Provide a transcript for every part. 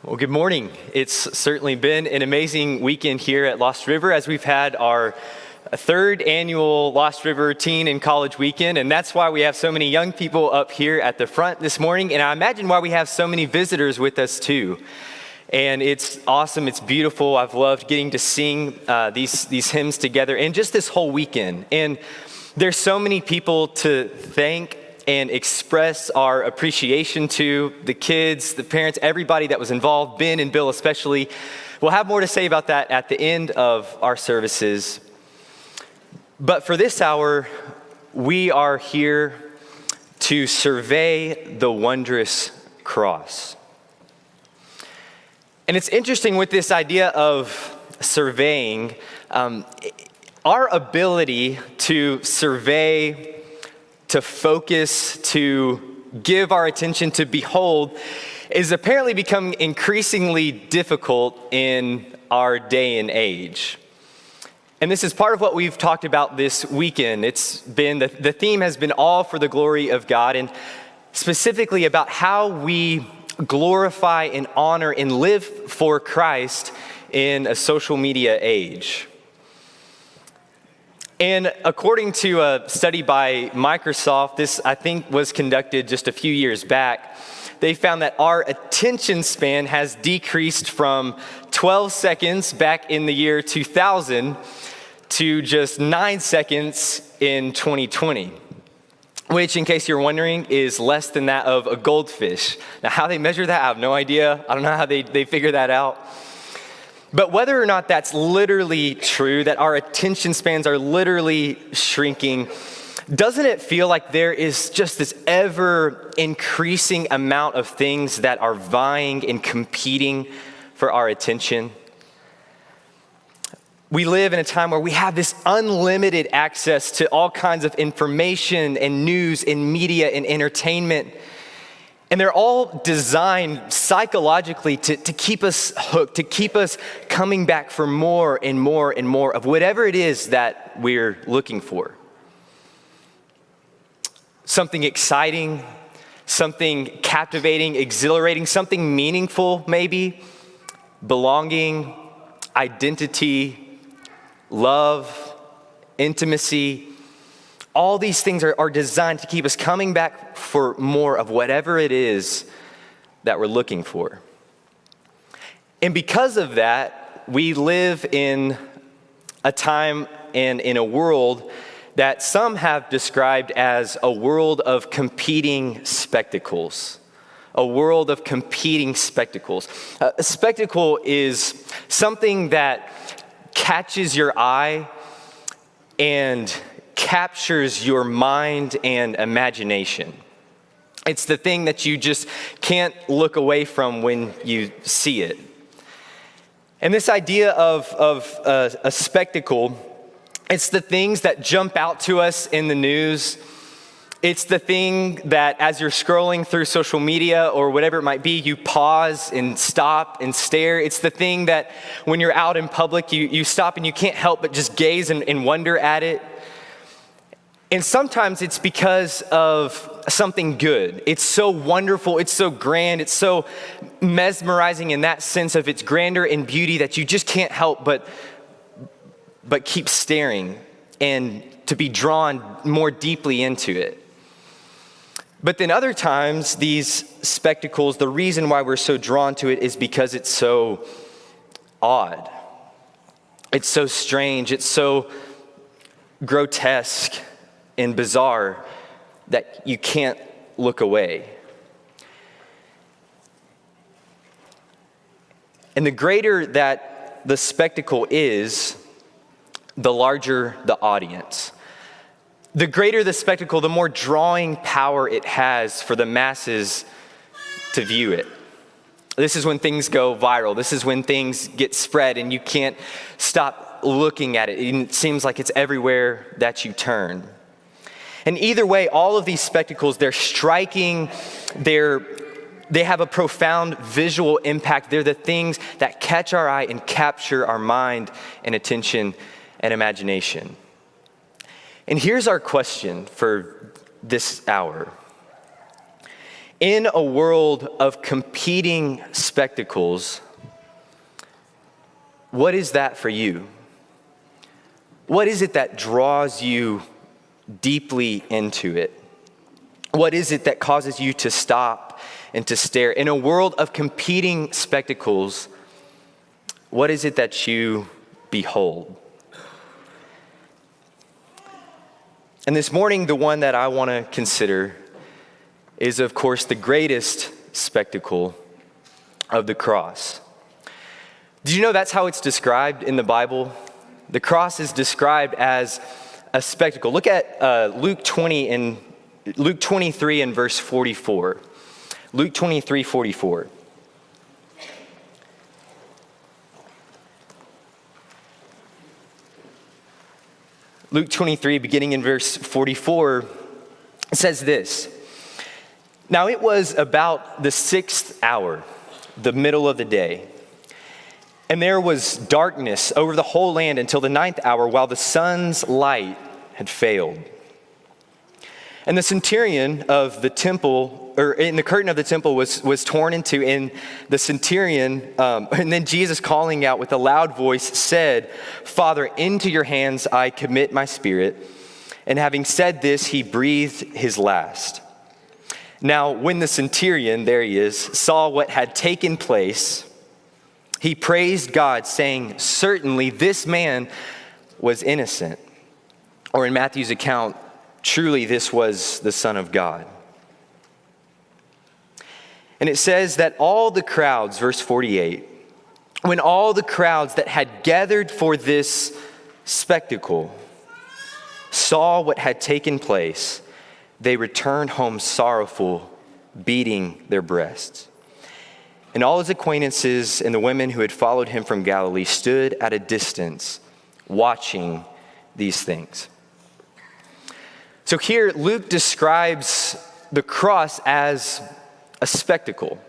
Well, good morning. It's certainly been an amazing weekend here at Lost River as we've had our third annual Lost River Teen and College Weekend, and that's why we have so many young people up here at the front this morning, and I imagine why we have so many visitors with us too. And it's awesome, it's beautiful. I've loved getting to sing these hymns together and just this whole weekend. And there's so many people to thank and express our appreciation to: the kids, the parents, everybody that was involved, Ben and Bill especially. We'll have more to say about that at the end of our services. But for this hour, we are here to survey the wondrous cross. And it's interesting with this idea of surveying, our ability to survey, to focus, to give our attention, to behold, is apparently becoming increasingly difficult in our day and age. And this is part of what we've talked about this weekend. It's been, the theme has been all for the glory of God, and specifically about how we glorify and honor and live for Christ in a social media age. And according to a study by Microsoft, this I think was conducted just a few years back, they found that our attention span has decreased from 12 seconds back in the year 2000 to just 9 seconds in 2020, which, in case you're wondering, is less than that of a goldfish. Now, how they measure that, I have no idea. I don't know how they figure that out. But whether or not that's literally true, that our attention spans are literally shrinking, doesn't it feel like there is just this ever increasing amount of things that are vying and competing for our attention? We live in a time where we have this unlimited access to all kinds of information and news and media and entertainment. And they're all designed psychologically to keep us hooked, to keep us coming back for more and more and more of whatever it is that we're looking for. Something exciting, something captivating, exhilarating, something meaningful maybe, belonging, identity, love, intimacy. All these things are designed to keep us coming back for more of whatever it is that we're looking for. And because of that, we live in a time and in a world that some have described as a world of competing spectacles. A world of competing spectacles. A spectacle is something that catches your eye and captures your mind and imagination. It's the thing that you just can't look away from when you see it. And this idea of a spectacle, it's the things that jump out to us in the news. It's the thing that as you're scrolling through social media or whatever it might be, you pause and stop and stare. It's the thing that when you're out in public, you stop and you can't help but just gaze and wonder at it. And sometimes it's because of something good. It's so wonderful, it's so grand, it's so mesmerizing in that sense of its grandeur and beauty that you just can't help but keep staring and to be drawn more deeply into it. But then other times, these spectacles, the reason why we're so drawn to it is because it's so odd. It's so strange, it's so grotesque and bizarre that you can't look away. And the greater that the spectacle is, the larger the audience. The greater the spectacle, the more drawing power it has for the masses to view it. This is when things go viral. This is when things get spread and you can't stop looking at it. It seems like it's everywhere that you turn. And either way, all of these spectacles, they're striking, they have a profound visual impact. They're the things that catch our eye and capture our mind and attention and imagination. And here's our question for this hour. In a world of competing spectacles, what is that for you? What is it that draws you deeply into it? What is it that causes you to stop and to stare? In a world of competing spectacles, what is it that you behold? And this morning, the one that I want to consider is, of course, the greatest spectacle of the cross. Did you know that's how it's described in the Bible? The cross is described as a spectacle. Look at Luke 23 and verse 44. Luke 23, 44. Luke 23, beginning in verse 44, says this. Now it was about the 6th hour, the middle of the day, and there was darkness over the whole land until the 9th hour, while the sun's light had failed. And the centurion of the temple, or in the curtain of the temple was torn in two, and the centurion, and then Jesus calling out with a loud voice said, Father, into your hands I commit my spirit. And having said this, he breathed his last. Now, when the centurion, there he is, saw what had taken place, he praised God, saying, certainly this man was innocent. Or in Matthew's account, truly this was the Son of God. And it says that all the crowds, verse 48, when all the crowds that had gathered for this spectacle saw what had taken place, they returned home sorrowful, beating their breasts. And all his acquaintances and the women who had followed him from Galilee stood at a distance, watching these things. So here, Luke describes the cross as a spectacle.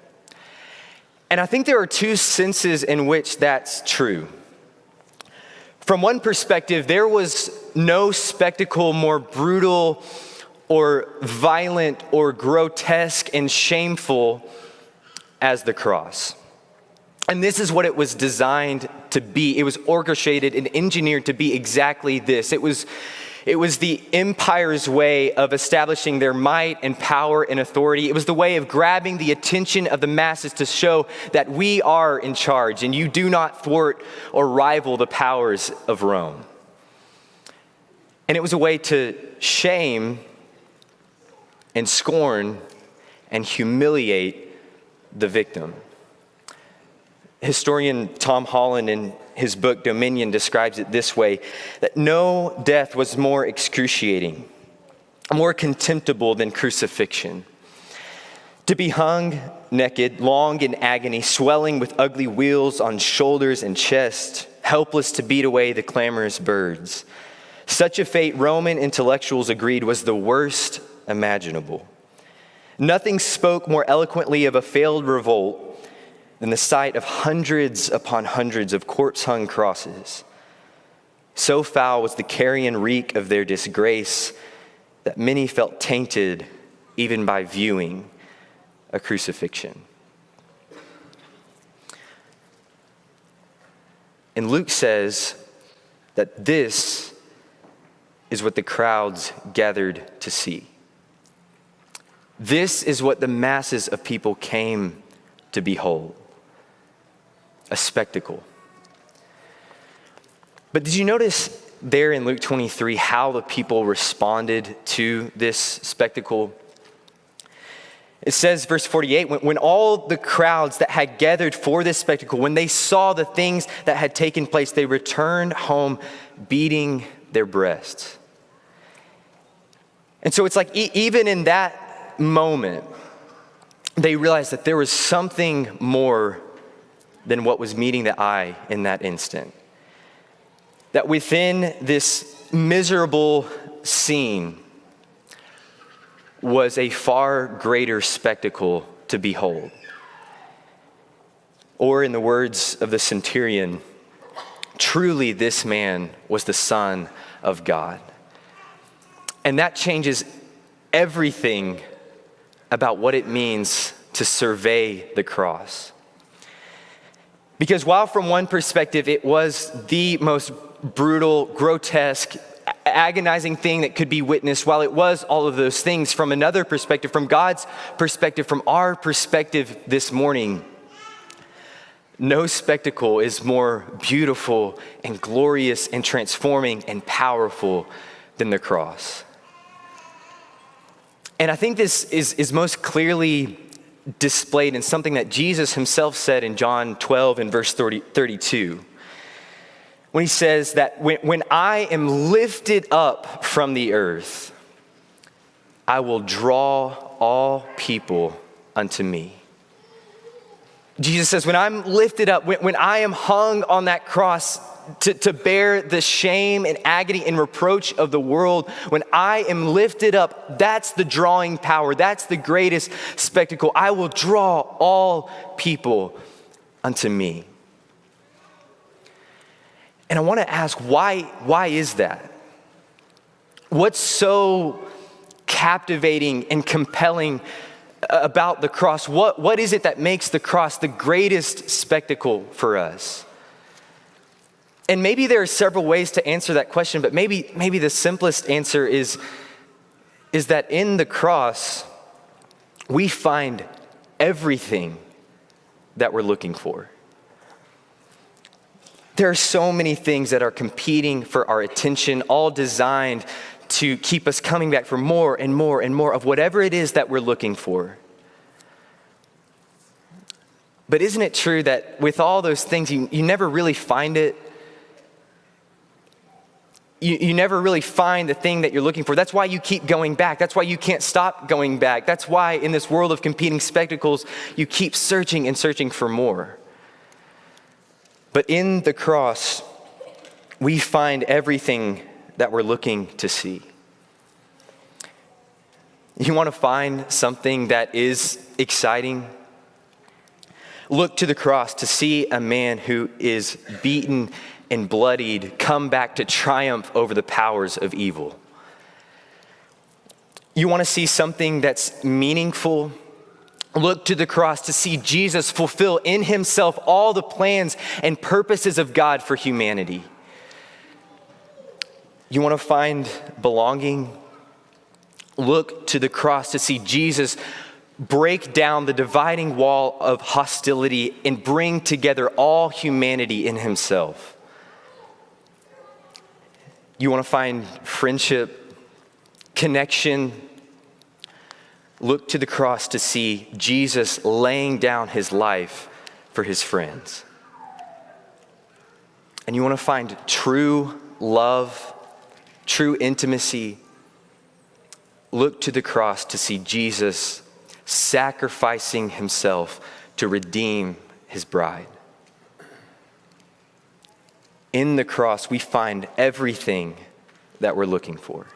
And I think there are two senses in which that's true. From one perspective, there was no spectacle more brutal or violent or grotesque and shameful as the cross. And this is what it was designed to be. It was orchestrated and engineered to be exactly this. It was the empire's way of establishing their might and power and authority. It was the way of grabbing the attention of the masses to show that we are in charge and you do not thwart or rival the powers of Rome. And it was a way to shame and scorn and humiliate the victim. Historian Tom Holland, in his book Dominion, describes it this way, that no death was more excruciating, more contemptible than crucifixion. To be hung naked, long in agony, swelling with ugly wheals on shoulders and chest, helpless to beat away the clamorous birds. Such a fate, Roman intellectuals agreed, was the worst imaginable. Nothing spoke more eloquently of a failed revolt than the sight of hundreds upon hundreds of corpse-hung crosses. So foul was the carrion reek of their disgrace that many felt tainted even by viewing a crucifixion. And Luke says that this is what the crowds gathered to see. This is what the masses of people came to behold. A spectacle. But did you notice there in Luke 23 how the people responded to this spectacle? It says, verse 48, when all the crowds that had gathered for this spectacle, when they saw the things that had taken place, they returned home beating their breasts. And so it's like even in that moment, they realized that there was something more than what was meeting the eye in that instant. That within this miserable scene was a far greater spectacle to behold. Or in the words of the centurion, truly this man was the Son of God. And that changes everything about what it means to survey the cross. Because while from one perspective it was the most brutal, grotesque, agonizing thing that could be witnessed, while it was all of those things, from another perspective, from God's perspective, from our perspective this morning, no spectacle is more beautiful and glorious and transforming and powerful than the cross. And I think this is most clearly displayed in something that Jesus himself said in John 12 and verse 32. When he says that when I am lifted up from the earth, I will draw all people unto me. Jesus says, when I'm lifted up, when I am hung on that cross to bear the shame and agony and reproach of the world, when I am lifted up, that's the drawing power. That's the greatest spectacle. I will draw all people unto me. And I want to ask, why is that? What's so captivating and compelling about the cross? What is it that makes the cross the greatest spectacle for us? And maybe there are several ways to answer that question, but maybe the simplest answer is that in the cross, we find everything that we're looking for. There are so many things that are competing for our attention, all designed to keep us coming back for more and more and more of whatever it is that we're looking for. But isn't it true that with all those things, you never really find it? You never really find the thing that you're looking for. That's why you keep going back. That's why you can't stop going back. That's why in this world of competing spectacles, you keep searching and searching for more. But in the cross, we find everything that we're looking to see. You want to find something that is exciting? Look to the cross to see a man who is beaten and bloodied come back to triumph over the powers of evil. You want to see something that's meaningful? Look to the cross to see Jesus fulfill in himself all the plans and purposes of God for humanity. You want to find belonging? Look to the cross to see Jesus break down the dividing wall of hostility and bring together all humanity in himself. You want to find friendship, connection? Look to the cross to see Jesus laying down his life for his friends. And you want to find true love, true intimacy? Look to the cross to see Jesus sacrificing himself to redeem his bride. In the cross, we find everything that we're looking for.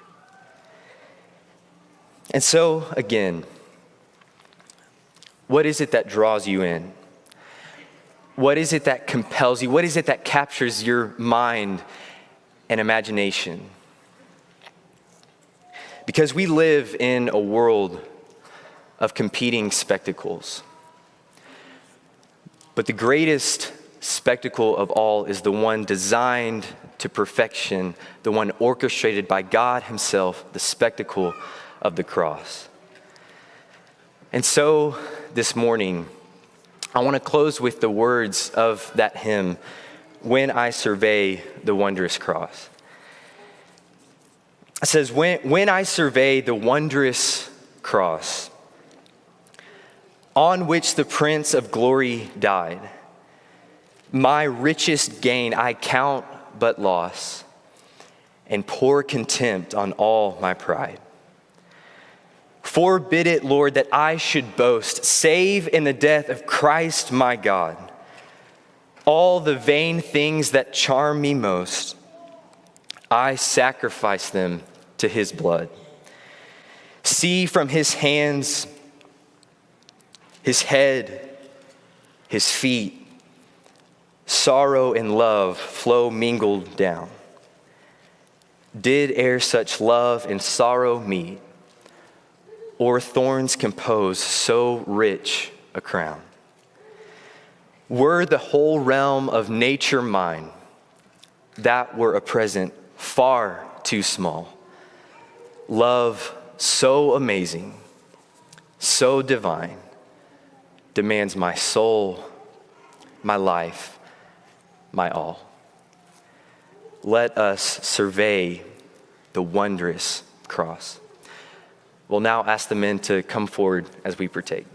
And so, again, what is it that draws you in? What is it that compels you? What is it that captures your mind and imagination? Because we live in a world of competing spectacles. But the greatest spectacle of all is the one designed to perfection, the one orchestrated by God himself, the spectacle of the cross. And so this morning, I want to close with the words of that hymn, "When I Survey the Wondrous Cross." It says, when I survey the wondrous cross on which the Prince of Glory died, my richest gain I count but loss, and pour contempt on all my pride. Forbid it, Lord, that I should boast, save in the death of Christ my God. All the vain things that charm me most, I sacrifice them to his blood. See from his hands, his head, his feet, sorrow and love flow mingled down. Did e'er such love and sorrow meet, or thorns compose so rich a crown. Were the whole realm of nature mine, that were a present far too small. Love so amazing, so divine, demands my soul, my life, my all. Let us survey the wondrous cross. We'll now ask the men to come forward as we partake.